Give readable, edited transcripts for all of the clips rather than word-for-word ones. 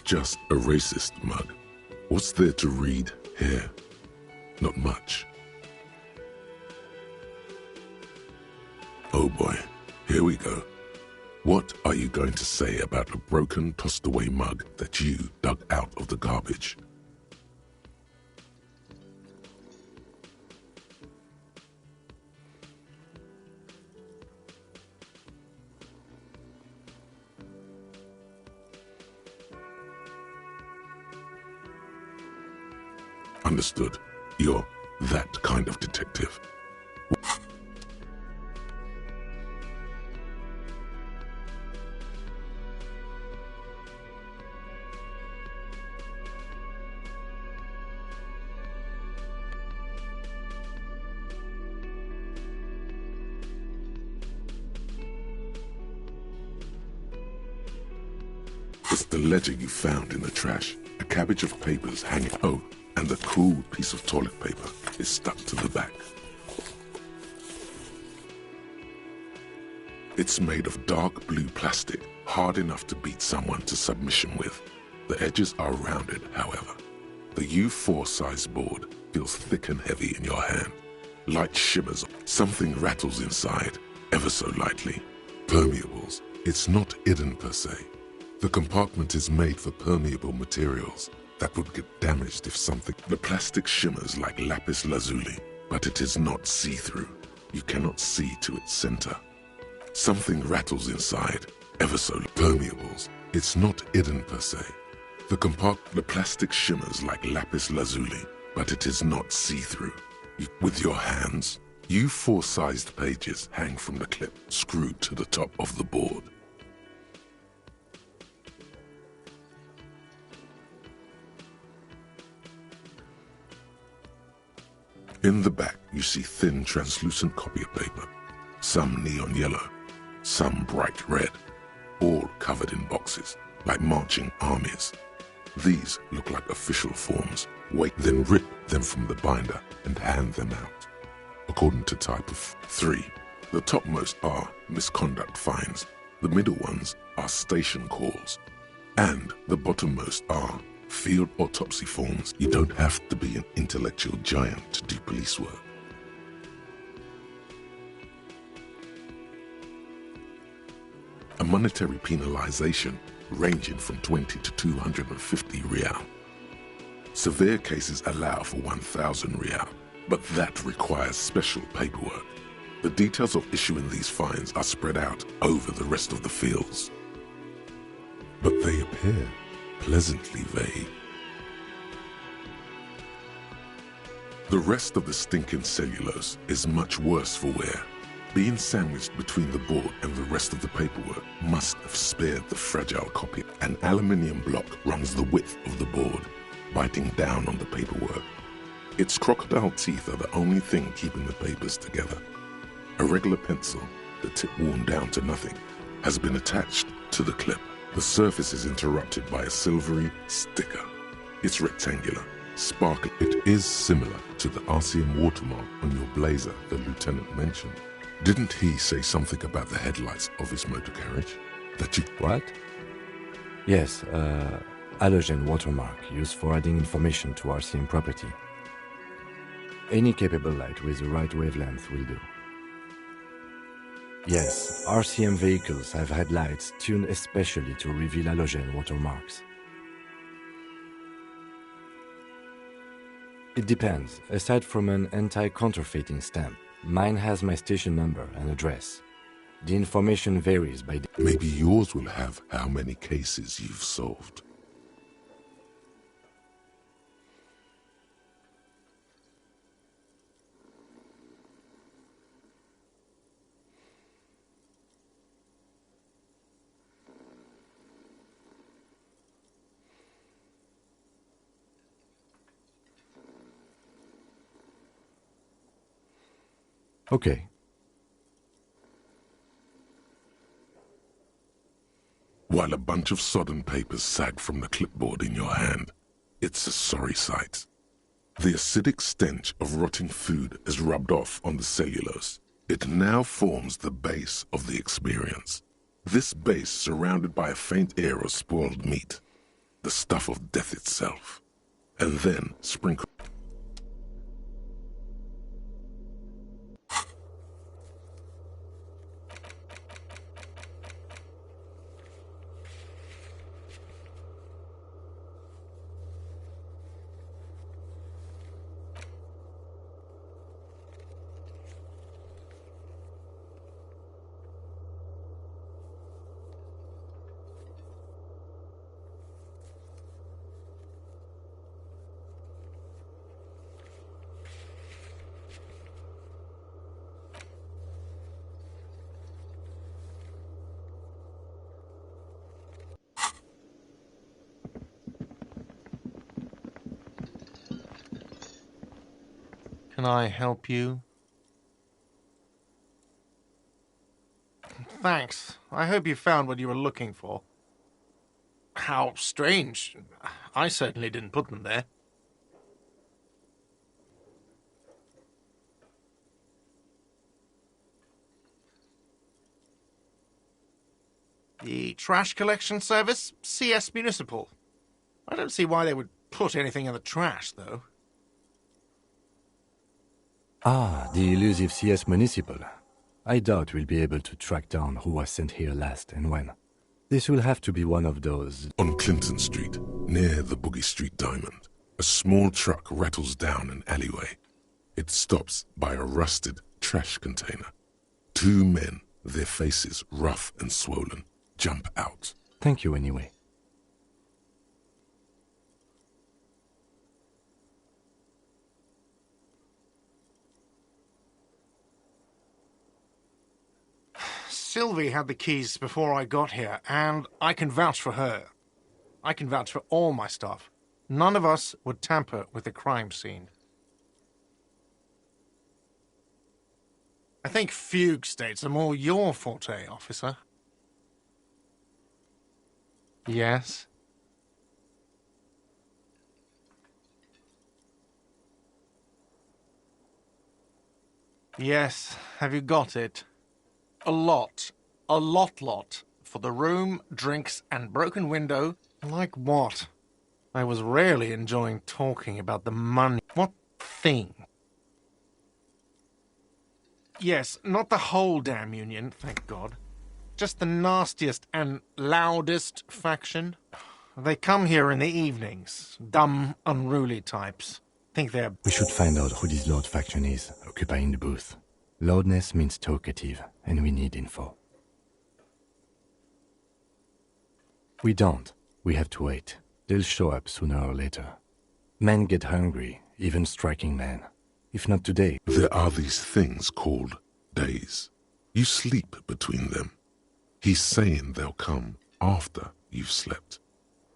just a racist mug. What's there to read here? Not much. Oh boy, here we go. What are you going to say about a broken, tossed-away mug that you dug out of the garbage? Understood. You're that kind of detective. It's the ledger you found in the trash. A cabbage of papers hanging. Oh, and the cool piece of toilet paper is stuck to the back. It's made of dark blue plastic, hard enough to beat someone to submission with. The edges are rounded, however. The U4 size board feels thick and heavy in your hand. Light shimmers. Something rattles inside, ever so lightly. Permeables. It's not hidden per se. The compartment is made for permeable materials that would get damaged if something... The plastic shimmers like lapis lazuli, but it is not see-through. You cannot see to its center. Something rattles inside, ever so... Permeables. It's not hidden per se. The plastic shimmers like lapis lazuli, but it is not see-through. With your hands, U4-sized pages hang from the clip screwed to the top of the board. In the back, you see thin, translucent copy paper, some neon yellow, some bright red, all covered in boxes, like marching armies. These look like official forms. Then rip them from the binder and hand them out, according to type of 3. The topmost are misconduct fines, the middle ones are station calls, and the bottommost are field autopsy forms. You don't have to be an intellectual giant to do police work. A monetary penalization ranging from 20 to 250 real. Severe cases allow for 1,000 real, but that requires special paperwork. The details of issuing these fines are spread out over the rest of the fields. But they appear pleasantly vague. The rest of the stinking cellulose is much worse for wear. Being sandwiched between the board and the rest of the paperwork must have spared the fragile copy. An aluminium block runs the width of the board, biting down on the paperwork. Its crocodile teeth are the only thing keeping the papers together. A regular pencil, the tip worn down to nothing, has been attached to the clip. The surface is interrupted by a silvery sticker. It's rectangular, sparkling. It is similar to the RCM watermark on your blazer the lieutenant mentioned. Didn't he say something about the headlights of his motor carriage? That you... What? Yes, halogen watermark used for adding information to RCM property. Any capable light with the right wavelength will do. Yes, RCM vehicles have headlights tuned especially to reveal halogen watermarks. It depends. Aside from an anti-counterfeiting stamp, mine has my station number and address. The information varies by... Maybe yours will have how many cases you've solved. Okay. While a bunch of sodden papers sag from the clipboard in your hand, it's a sorry sight. The acidic stench of rotting food is rubbed off on the cellulose. It now forms the base of the experience. This base surrounded by a faint air of spoiled meat. the stuff of death itself, and then sprinkle. Can I help you? Thanks. I hope you found what you were looking for. How strange. I certainly didn't put them there. The trash collection service? CS Municipal. I don't see why they would put anything in the trash, though. Ah, the elusive CS Municipal. I doubt we'll be able to track down who was sent here last and when. This will have to be one of those. On Clinton Street, near the Boogie Street Diamond, a small truck rattles down an alleyway. It stops by a rusted trash container. Two men, their faces rough and swollen, jump out. Thank you anyway. Sylvie had the keys before I got here, and I can vouch for her. I can vouch for all my stuff. None of us would tamper with the crime scene. I think fugue states are more your forte, officer. Yes? Yes, have you got it? A lot. A lot. For the room, drinks, and broken window. Like what? I was rarely enjoying talking about the money. What thing? Yes, not the whole damn union, thank God. Just the nastiest and loudest faction. They come here in the evenings. Dumb, unruly types. Think they're... We should find out who this Lord faction is, occupying the booth. Loudness means talkative, and we need info. We don't. We have to wait. They'll show up sooner or later. Men get hungry, even striking men. If not today. There are these things called days. You sleep between them. He's saying they'll come after you've slept.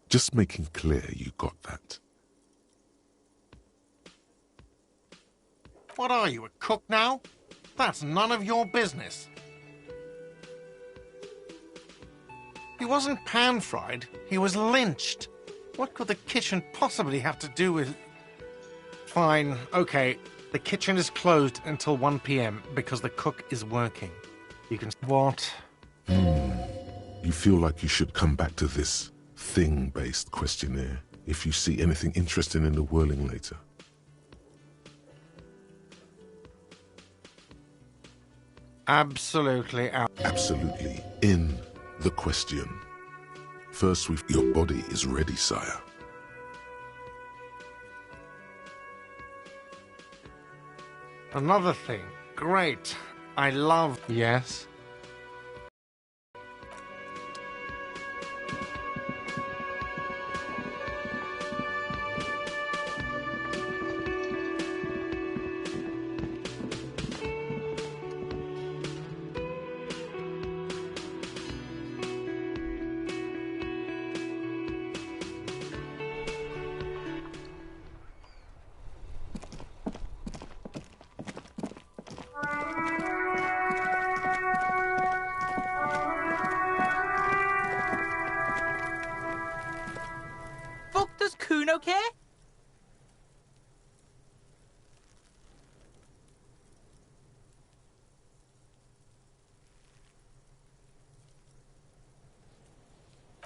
Just making clear you got that. What are you, a cook now? That's none of your business. He wasn't pan-fried, he was lynched. What could the kitchen possibly have to do with... Fine, okay. The kitchen is closed until 1 p.m. because the cook is working. You can... What? You feel like you should come back to this thing-based questionnaire if you see anything interesting in the whirling later. Absolutely out. Absolutely in the question. First, your body is ready, sire. Another thing. Great. I love... Yes? Does Kuno care?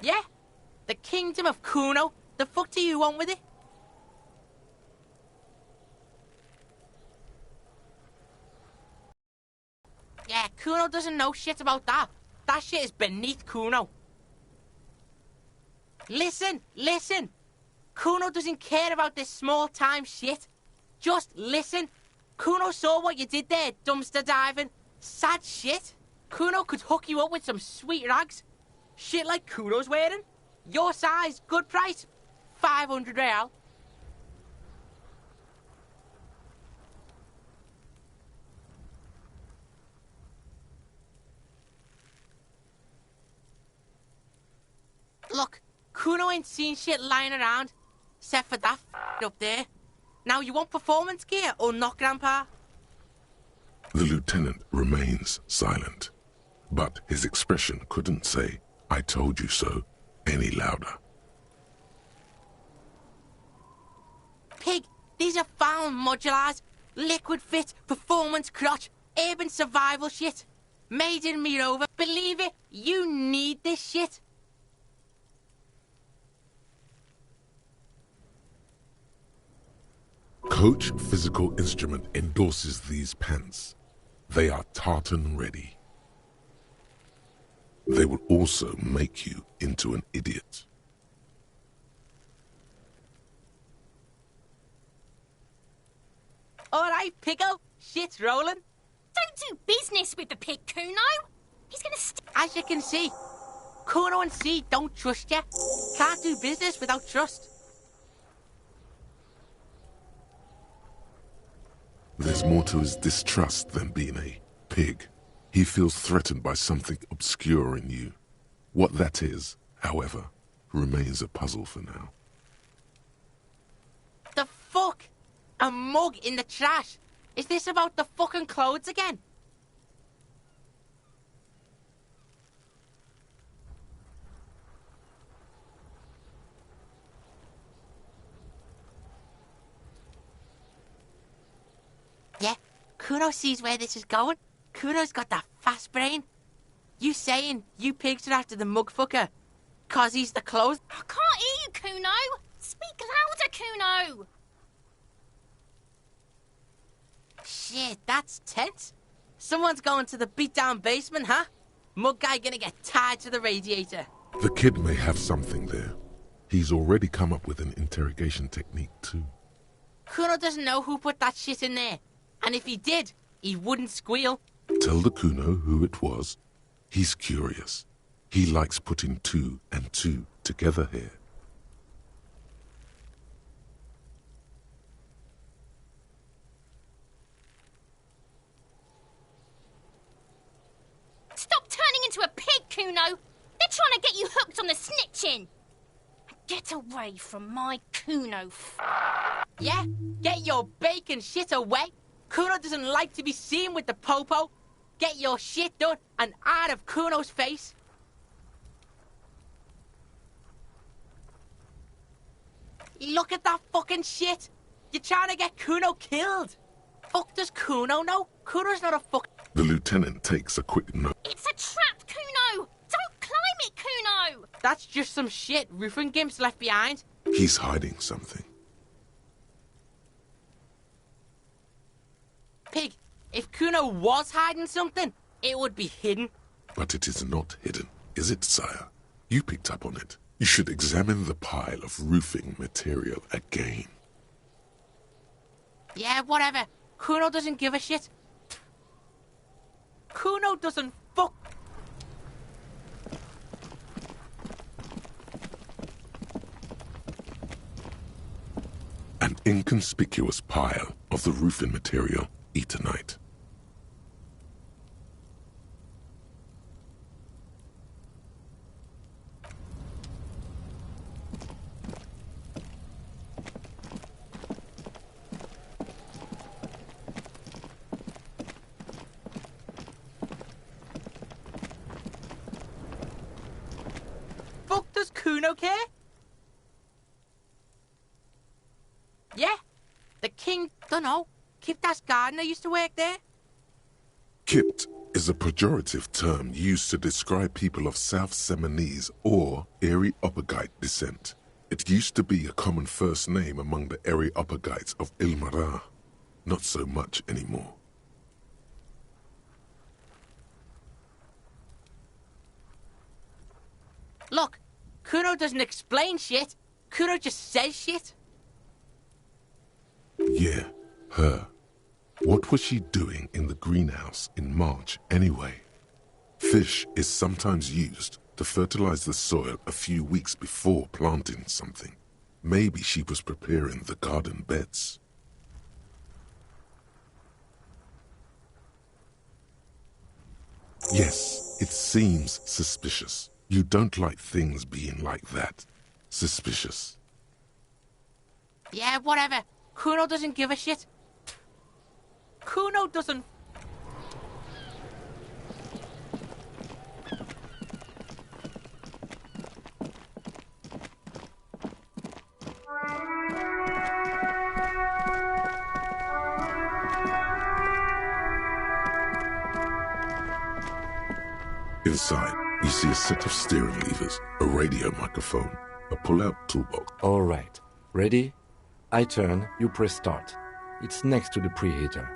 Yeah, the kid kingdom of Kuno. The fuck do you want with it? Yeah, Kuno doesn't know shit about that. That shit is beneath Kuno. Listen, listen. Kuno doesn't care about this small-time shit. Just listen. Kuno saw what you did there, dumpster diving. Sad shit. Kuno could hook you up with some sweet rags. Shit like Kuno's wearing. Your size, good price. 500 real. Look, Kuno ain't seen shit lying around, except for that up there. Now, you want performance gear or not, Grandpa? The lieutenant remains silent, but his expression couldn't say, "I told you so," any louder. Pig, these are found modulars. Liquid fit, performance crotch, urban survival shit. Made in Mirova. Believe it, you need this shit. Coach Physical Instrument endorses these pants. They are tartan ready. They will also make you into an idiot. Alright, Pico, shit's rolling. Don't do business with the pig, Kuno. He's gonna As you can see, Kuno and C don't trust you. Can't do business without trust. There's more to his distrust than being a pig. He feels threatened by something obscure in you. What that is, however, remains a puzzle for now. The fuck? A mug in the trash? Is this about the fucking clothes again? Yeah, Kuno sees where this is going. Kuno's got that fast brain. You saying you pigs are after the mug fucker? 'Cause he's the clothes? I can't hear you, Kuno. Speak louder, Kuno. Shit, that's tense. Someone's going to the beat-down basement, huh? Mug guy gonna get tied to the radiator. The kid may have something there. He's already come up with an interrogation technique too. Kuno doesn't know who put that shit in there. And if he did, he wouldn't squeal. Tell the Kuno who it was. He's curious. He likes putting two and two together here. Stop turning into a pig, Kuno. They're trying to get you hooked on the snitching. Get away from my Kuno. Yeah? Get your bacon shit away. Kuno doesn't like to be seen with the popo. Get your shit done and out of Kuno's face. Look at that fucking shit. You're trying to get Kuno killed. Fuck does Kuno know? Kuno's not a fuck. The lieutenant takes a quick note. It's a trap, Kuno. Don't climb it, Kuno. That's just some shit roofing gimps left behind. He's hiding something. Pig, if Kuno was hiding something, it would be hidden. But it is not hidden, is it, sire? You picked up on it. You should examine the pile of roofing material again. Yeah, whatever. Kuno doesn't give a shit. Kuno doesn't fuck. An inconspicuous pile of the roofing material, Eternite. Fuck does Kuno care? Yeah, the king, dunno. Kiptas gardener used to work there. Kipt is a pejorative term used to describe people of South Seminese or Areopagite descent. It used to be a common first name among the Areopagites of Ilmara. Not so much anymore. Look, Kuno doesn't explain shit. Kuno just says shit. Yeah, her. What was she doing in the greenhouse in March anyway? Fish is sometimes used to fertilize the soil a few weeks before planting something. Maybe she was preparing the garden beds. Yes, it seems suspicious. You don't like things being like that. Suspicious. Yeah, whatever. Kuno doesn't give a shit. Kuno doesn't... Inside, you see a set of steering levers, a radio microphone, a pull-out toolbox. All right. Ready? I turn, you press start. It's next to the preheater.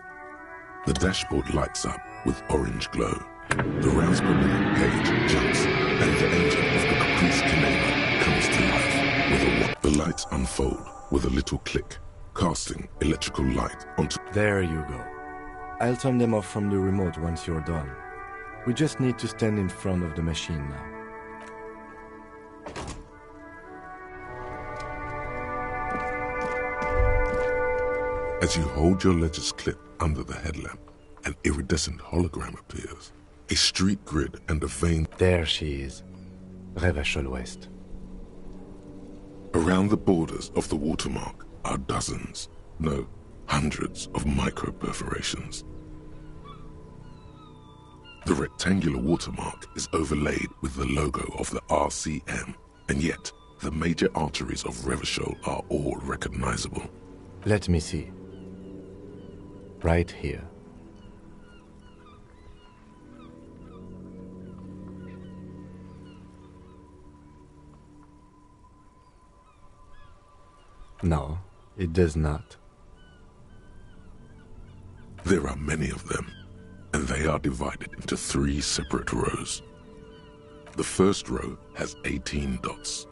The dashboard lights up with orange glow. The rounds per minute gauge jumps, and the engine of the Caprice Canela comes to life with a whoop. The lights unfold with a little click, casting electrical light onto... There you go. I'll turn them off from the remote once you're done. We just need to stand in front of the machine now. As you hold your ledger's clip under the headlamp, an iridescent hologram appears. A street grid and a vein... There she is. Revachol West. Around the borders of the watermark are dozens, no, hundreds of micro-perforations. The rectangular watermark is overlaid with the logo of the RCM, and yet the major arteries of Revachol are all recognizable. Let me see. Right here. No, it does not. There are many of them, and they are divided into 3 separate rows. The first row has 18 dots.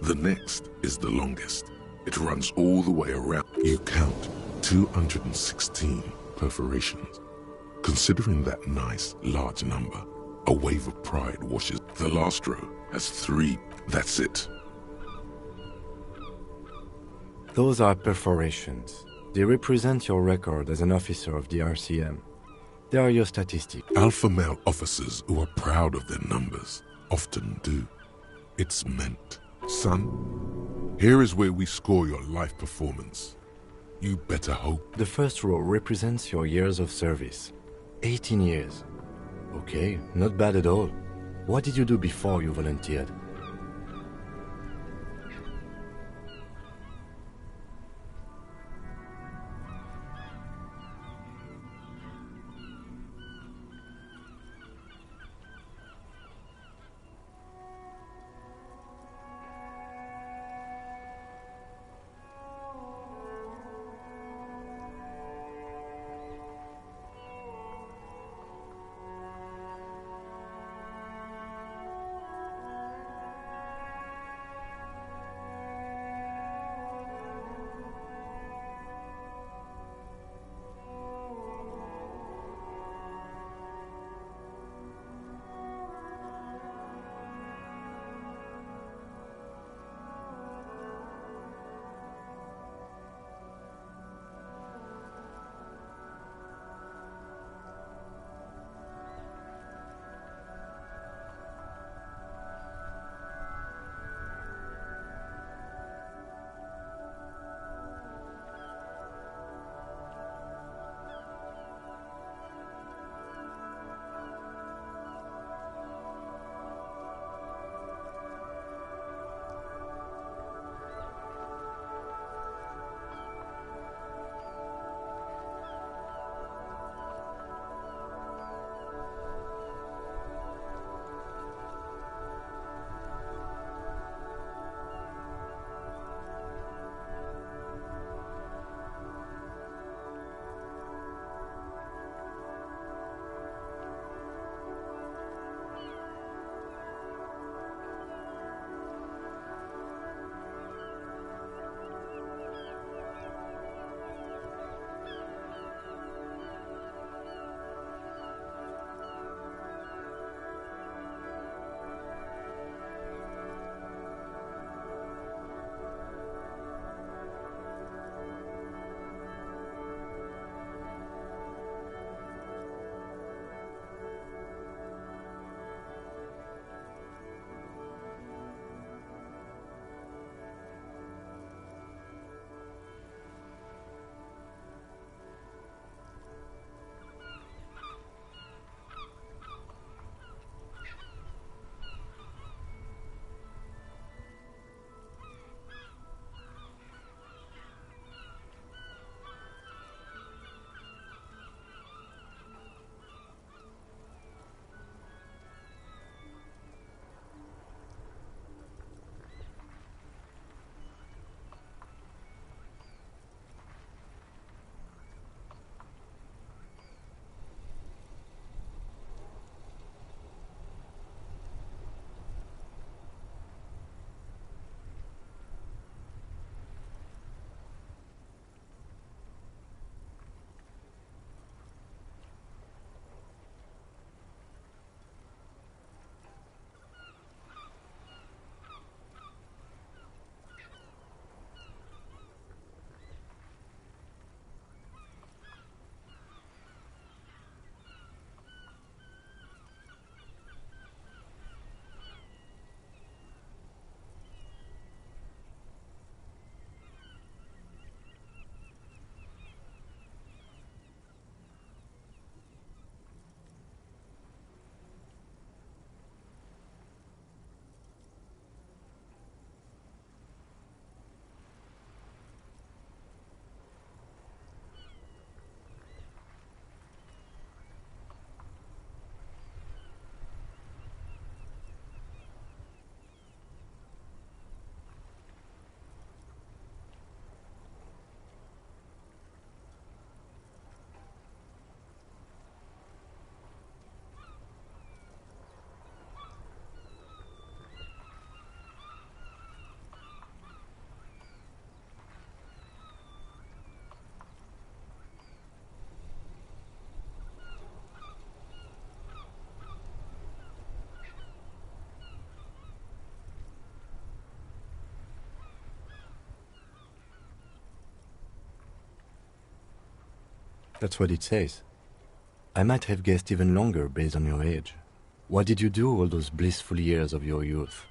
The next is the longest. It runs all the way around. You count 216 perforations. Considering that nice, large number, a wave of pride washes. The last row has 3. That's it. Those are perforations. They represent your record as an officer of the RCM. They are your statistics. Alpha male officers who are proud of their numbers often do. It's meant. Son, here is where we score your life performance. You better hope. The first row represents your years of service. 18 years. Okay, not bad at all. What did you do before you volunteered? That's what it says. I might have guessed even longer based on your age. What did you do all those blissful years of your youth?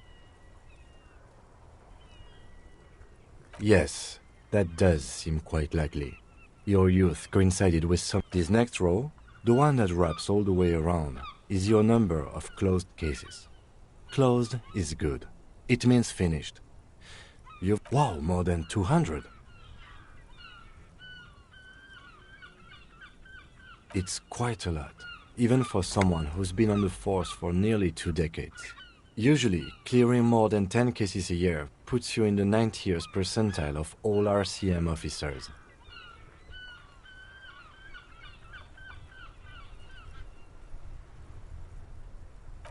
Yes, that does seem quite likely. Your youth coincided with some... This next row, the one that wraps all the way around, is your number of closed cases. Closed is good. It means finished. You've... Wow, more than 200. It's quite a lot, even for someone who's been on the force for nearly 2 decades. Usually, clearing more than 10 cases a year puts you in the 90th percentile of all RCM officers.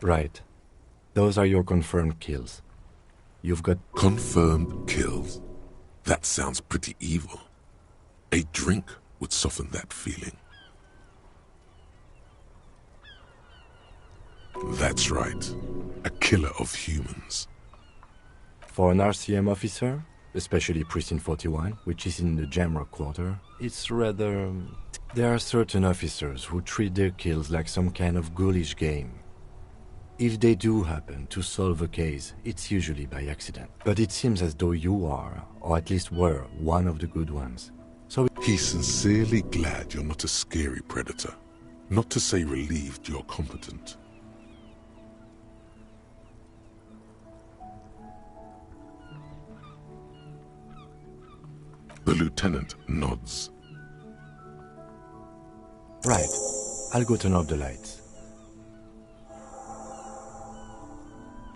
Right. Those are your confirmed kills. You've got... Confirmed kills. That sounds pretty evil. A drink would soften that feeling. That's right. A killer of humans. For an RCM officer, especially Precinct 41, which is in the Jamrock Quarter, it's rather... There are certain officers who treat their kills like some kind of ghoulish game. If they do happen to solve a case, it's usually by accident. But it seems as though you are, or at least were, one of the good ones. So... He's sincerely glad you're not a scary predator. Not to say relieved you're competent. The lieutenant nods. Right. I'll go turn off the lights.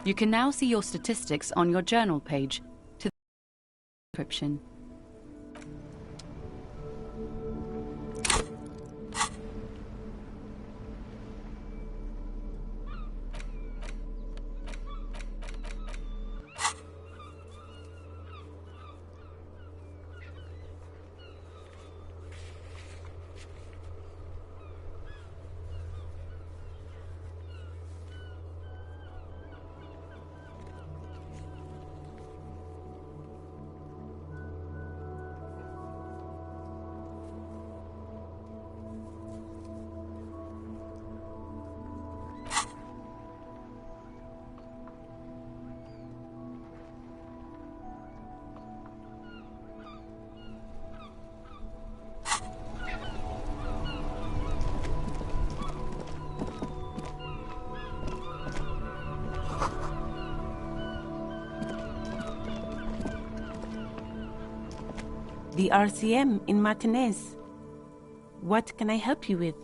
You can now see your statistics on your journal page to the description. The RCM in Martinez. What can I help you with?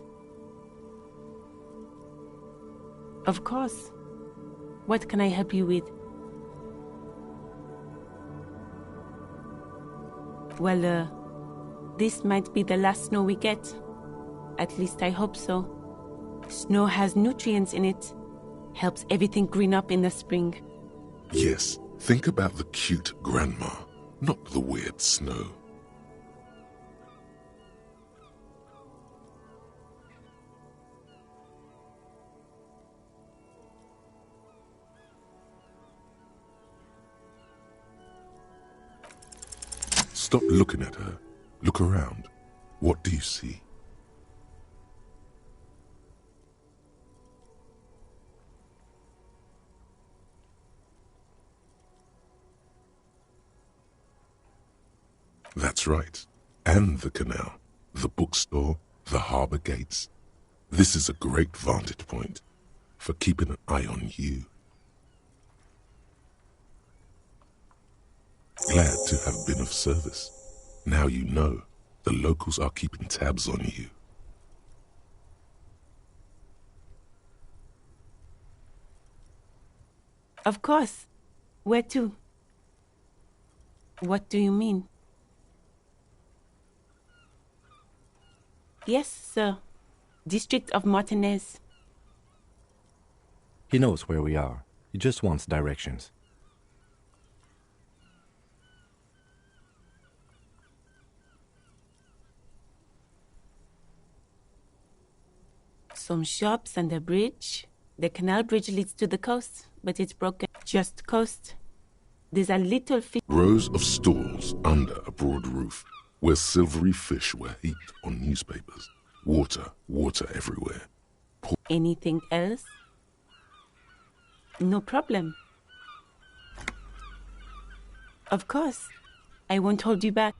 Of course. What can I help you with? Well, this might be the last snow we get. At least I hope so. Snow has nutrients in it. Helps everything green up in the spring. Yes, think about the cute grandma, not the weird snow. Stop looking at her. Look around. What do you see? That's right. And the canal, the bookstore, the harbour gates. This is a great vantage point for keeping an eye on you. Glad to have been of service. Now you know the locals are keeping tabs on you. Of course. Where to? What do you mean? Yes, sir. District of Martinez. He knows where we are. He just wants directions. Some shops and a bridge. The canal bridge leads to the coast, but it's broken. Just coast. There's a little rows of stalls under a broad roof. where silvery fish were heaped on newspapers. Water, water everywhere. Anything else? No problem. Of course. I won't hold you back.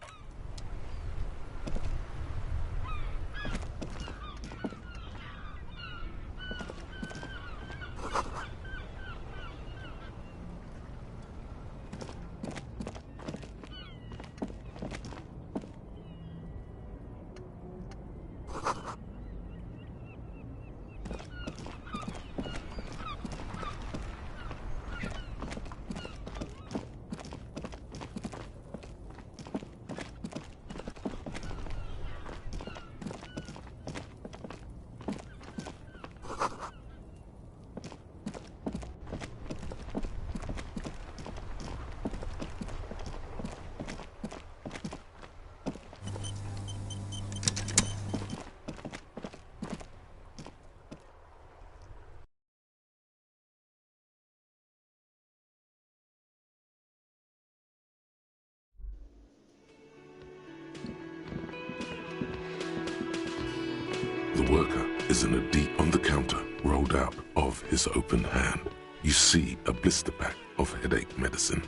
The worker is in a deep on the counter, rolled out of his open hand. You see a blister pack of headache medicine.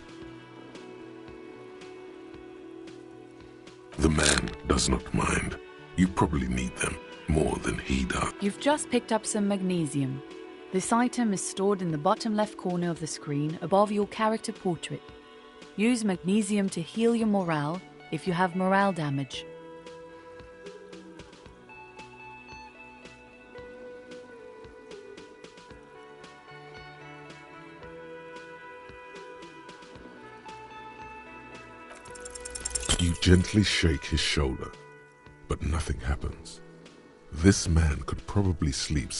The man does not mind. You probably need them more than he does. You've just picked up some magnesium. This item is stored in the bottom left corner of the screen above your character portrait. Use magnesium to heal your morale if you have morale damage. You gently shake his shoulder, but nothing happens. This man could probably sleep.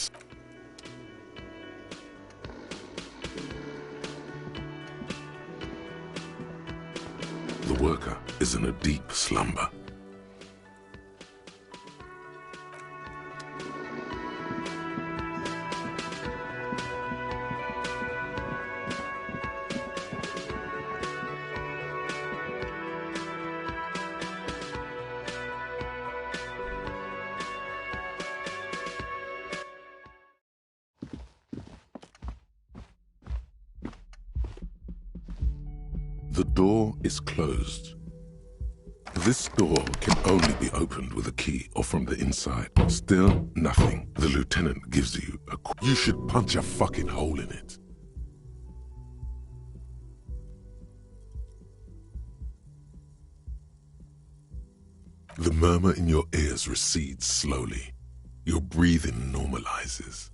The worker is in a deep slumber. The door is closed. This door can only be opened with a key or from the inside. Still nothing. The lieutenant gives you a... You should punch a fucking hole in it. The murmur in your ears recedes slowly. Your breathing normalizes.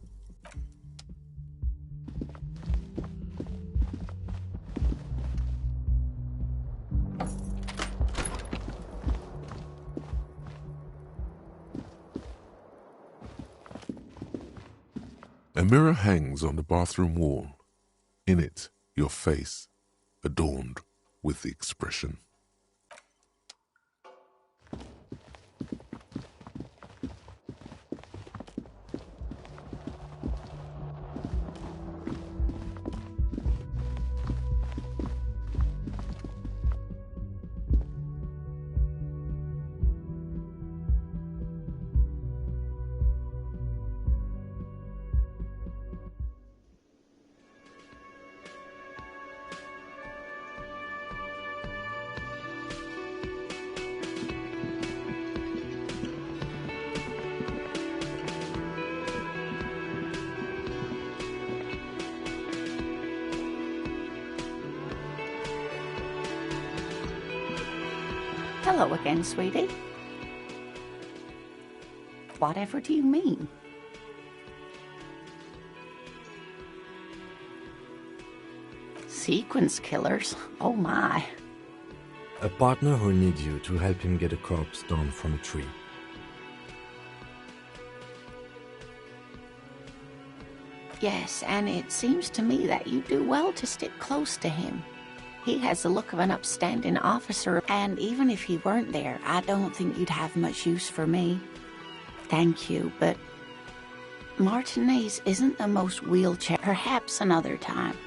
A mirror hangs on the bathroom wall. In it, your face, adorned with the expression. Hello again, sweetie. Whatever do you mean? Sequence killers? Oh my. A partner who needs you to help him get a corpse down from a tree. Yes, and it seems to me that you do well to stick close to him. He has the look of an upstanding officer, and even if he weren't there, I don't think you'd have much use for me. Thank you, but Martinez isn't the most wheelchair. Perhaps another time.